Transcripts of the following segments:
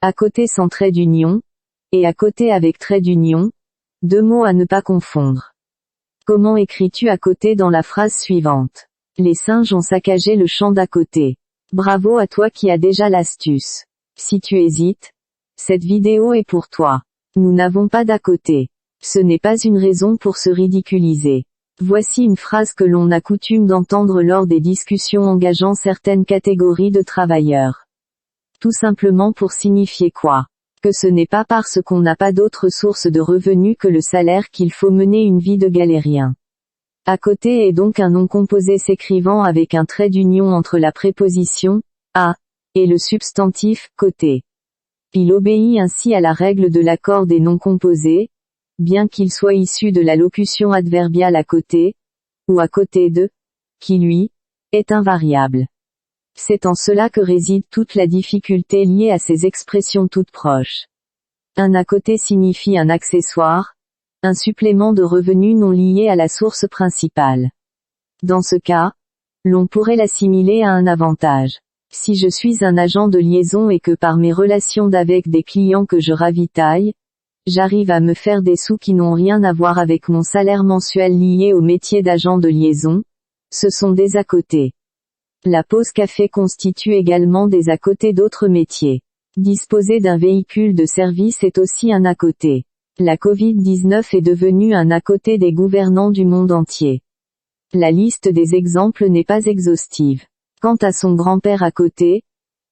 À côté sans trait d'union, et à côté avec trait d'union, deux mots à ne pas confondre. Comment écris-tu à côté dans la phrase suivante? Les singes ont saccagé le champ d'à côté. Bravo à toi qui as déjà l'astuce. Si tu hésites, cette vidéo est pour toi. Nous n'avons pas d'à côté. Ce n'est pas une raison pour se ridiculiser. Voici une phrase que l'on a coutume d'entendre lors des discussions engageant certaines catégories de travailleurs. Tout simplement pour signifier quoi? Que ce n'est pas parce qu'on n'a pas d'autre source de revenus que le salaire qu'il faut mener une vie de galérien. À côté est donc un nom composé s'écrivant avec un trait d'union entre la préposition « à » et le substantif « côté ». Il obéit ainsi à la règle de l'accord des noms composés, bien qu'il soit issu de la locution adverbiale à côté, ou à côté de, qui lui, est invariable. C'est en cela que réside toute la difficulté liée à ces expressions toutes proches. Un à côté signifie un accessoire, un supplément de revenus non lié à la source principale. Dans ce cas, l'on pourrait l'assimiler à un avantage. Si je suis un agent de liaison et que par mes relations d'avec des clients que je ravitaille, j'arrive à me faire des sous qui n'ont rien à voir avec mon salaire mensuel lié au métier d'agent de liaison, ce sont des à côté. La pause café constitue également des à côté d'autres métiers. Disposer d'un véhicule de service est aussi un à côté. La Covid-19 est devenue un à côté des gouvernants du monde entier. La liste des exemples n'est pas exhaustive. Quant à son grand-père à côté,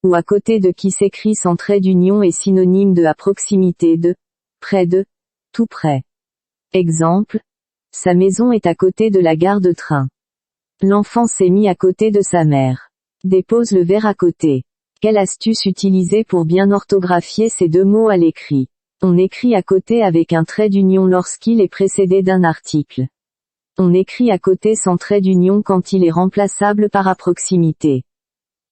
ou à côté de qui s'écrit sans trait d'union est synonyme de à proximité de, près de, tout près. Exemple, sa maison est à côté de la gare de train. L'enfant s'est mis à côté de sa mère. Dépose le verre à côté. Quelle astuce utiliser pour bien orthographier ces deux mots à l'écrit? On écrit à côté avec un trait d'union lorsqu'il est précédé d'un article. On écrit à côté sans trait d'union quand il est remplaçable par à proximité.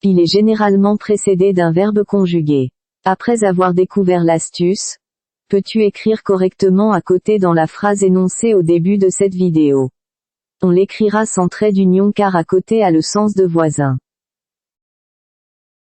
Il est généralement précédé d'un verbe conjugué. Après avoir découvert l'astuce, peux-tu écrire correctement à côté dans la phrase énoncée au début de cette vidéo? On l'écrira sans trait d'union car à côté a le sens de voisin.